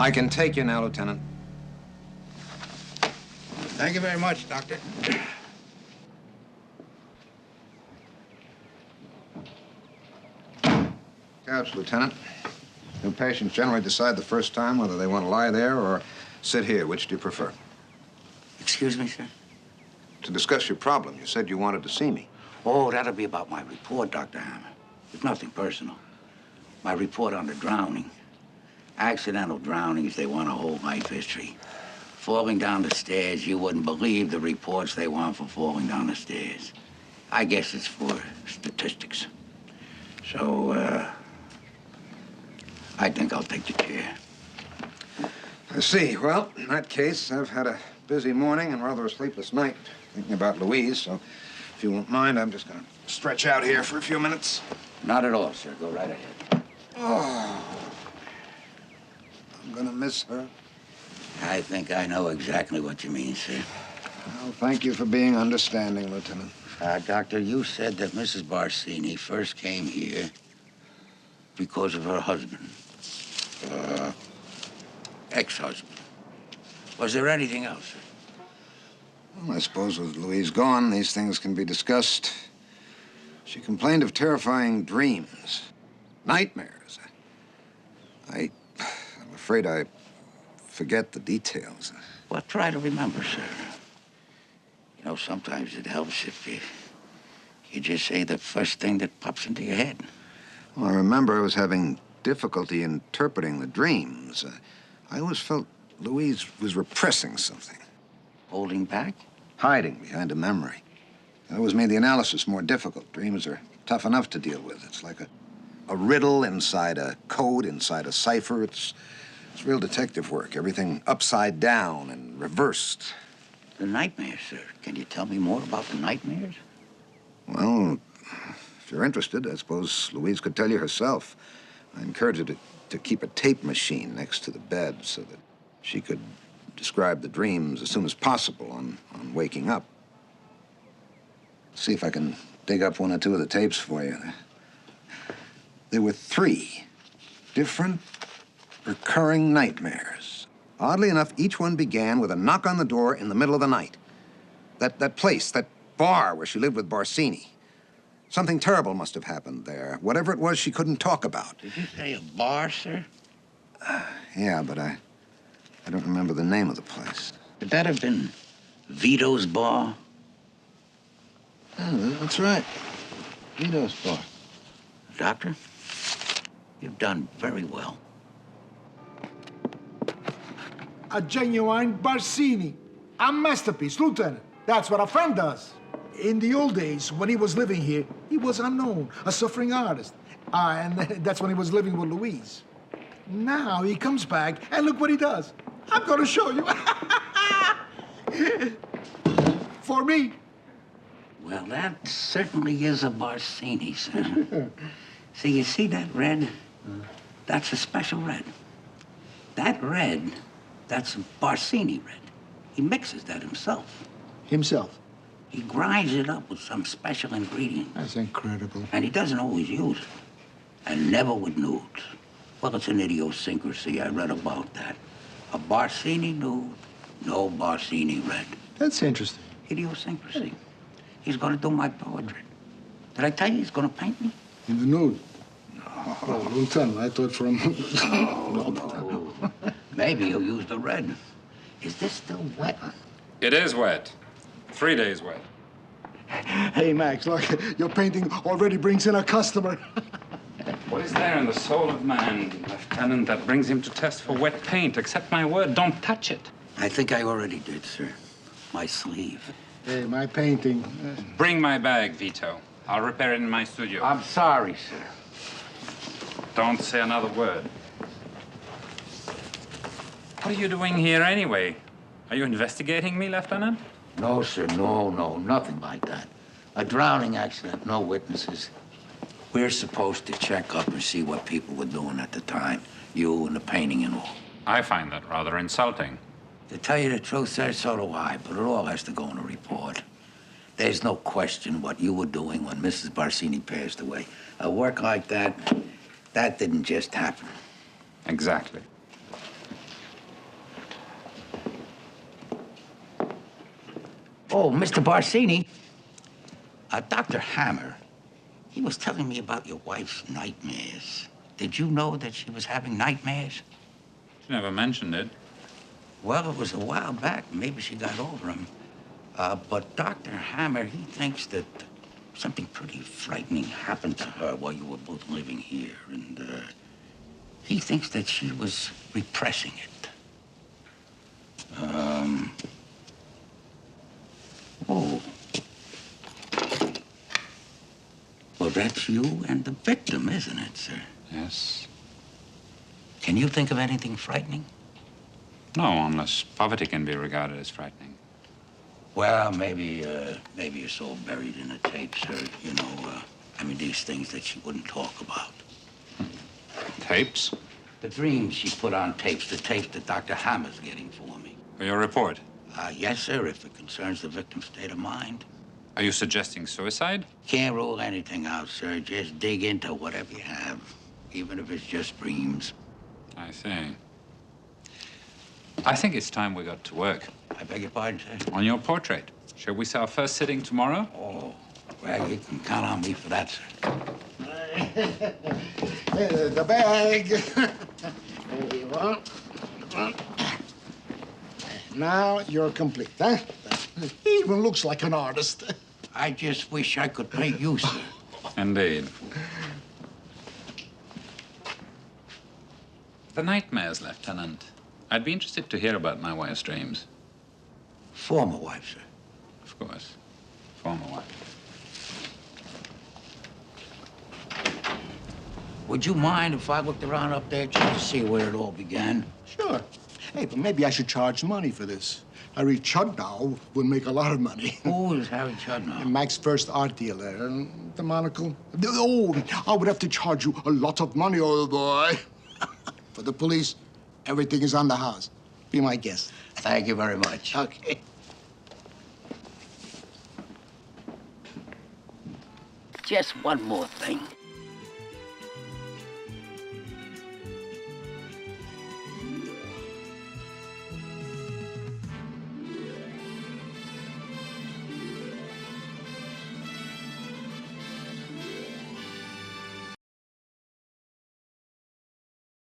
I can take you now, Lieutenant. Thank you very much, Doctor. Couch, Lieutenant. New patients generally decide the first time whether they want to lie there or sit here. Which do you prefer? Excuse me, sir? To discuss your problem. You said you wanted to see me. Oh, that'll be about my report, Dr. Hammer. It's nothing personal. My report on the drowning. Accidental drownings, they want a whole life history. Falling down the stairs, you wouldn't believe the reports they want for falling down the stairs. I guess it's for statistics. So, I think I'll take the chair. I see. Well, in that case, I've had a busy morning and rather a sleepless night thinking about Louise, so if you won't mind, I'm just going to stretch out here for a few minutes. Not at all, sir. Go right ahead. Oh, I'm going to miss her. I think I know exactly what you mean, sir. Well, thank you for being understanding, Lieutenant. Doctor, you said that Mrs. Barsini first came here because of her husband. Ex-husband. Was there anything else, sir? Well, I suppose with Louise gone, these things can be discussed. She complained of terrifying dreams, nightmares. I'm afraid I forget the details. Well, try to remember, sir. You know, sometimes it helps if you just say the first thing that pops into your head. Well, I remember I was having difficulty interpreting the dreams. I always felt Louise was repressing something. Holding back? Hiding behind a memory. That always made the analysis more difficult. Dreams are tough enough to deal with. It's like a riddle inside a code, inside a cipher. It's real detective work. Everything upside down and reversed. The nightmares, sir. Can you tell me more about the nightmares? Well, if you're interested, I suppose Louise could tell you herself. I encourage her to keep a tape machine next to the bed so that she could describe the dreams as soon as possible on waking up. See if I can dig up one or two of the tapes for you. There were 3 different recurring nightmares. Oddly enough, each one began with a knock on the door in the middle of the night. That place, that bar where she lived with Barsini. Something terrible must have happened there. Whatever it was, she couldn't talk about. Did you say a bar, sir? Yeah, but I don't remember the name of the place. Could that have been Vito's bar? Oh, that's right. Vito's bar. Doctor, you've done very well. A genuine Barsini. A masterpiece, Lieutenant. That's what a friend does. In the old days, when he was living here, he was unknown, a suffering artist. And that's when he was living with Louise. Now he comes back, and look what he does. I'm gonna show you. For me. Well, that certainly is a Barsini, sir. See, you see that red? That's a special red. That red, that's a Barsini red. He mixes that himself. Himself. He grinds it up with some special ingredient. That's incredible. And he doesn't always use it. And never with nudes. Well, it's an idiosyncrasy. I read about that. A Barsini nude, no Barsini red. That's interesting. Idiosyncrasy. He's gonna do my portrait. Did I tell you he's gonna paint me? In the nude? No. Oh, Lieutenant, I thought from... No. Maybe he'll use the red. Is this still wet? It is wet. 3 days wet. Hey, Max, look, your painting already brings in a customer. What is there in the soul of man, Lieutenant, that brings him to test for wet paint? Accept my word, don't touch it. I think I already did, sir. My sleeve. Hey, my painting. Bring my bag, Vito. I'll repair it in my studio. I'm sorry, sir. Don't say another word. What are you doing here anyway? Are you investigating me, Lieutenant? No, sir, no, nothing like that. A drowning accident, no witnesses. We're supposed to check up and see what people were doing at the time. You and the painting and all. I find that rather insulting. To tell you the truth, sir, so do I, but it all has to go in a report. There's no question what you were doing when Mrs. Barsini passed away. A work like that, that didn't just happen. Exactly. Oh, Mr. Barsini. Dr. Hammer, he was telling me about your wife's nightmares. Did you know that she was having nightmares? She never mentioned it. Well, it was a while back. Maybe she got over them. But Dr. Hammer, he thinks that something pretty frightening happened to her while you were both living here. And he thinks that she was repressing it. Oh. Well, that's you and the victim, isn't it, sir? Yes. Can you think of anything frightening? No, unless poverty can be regarded as frightening. Well, maybe you're so buried in the tapes, sir. You know, I mean, these things that she wouldn't talk about. Tapes? The dreams she put on tapes, the tapes that Dr. Hammer's getting for me. For your report. Yes, sir, if it concerns the victim's state of mind. Are you suggesting suicide? Can't rule anything out, sir. Just dig into whatever you have, even if it's just dreams. I see. I think it's time we got to work. I beg your pardon, sir? On your portrait. Shall we say our first sitting tomorrow? Oh, well, you can count on me for that, sir. The bag. There you are. Now you're complete, huh? He even looks like an artist. I just wish I could paint you, sir. Indeed. The nightmares, Lieutenant. I'd be interested to hear about my wife's dreams. Former wife, sir. Of course. Former wife. Would you mind if I looked around up there just to see where it all began? Sure. Hey, but maybe I should charge money for this. Harry Chudnow would make a lot of money. Who is Harry Chudnow? Mac's first art dealer. And the monocle. Oh, I would have to charge you a lot of money, old boy. For the police, everything is on the house. Be my guest. Thank you very much. Okay. Just one more thing.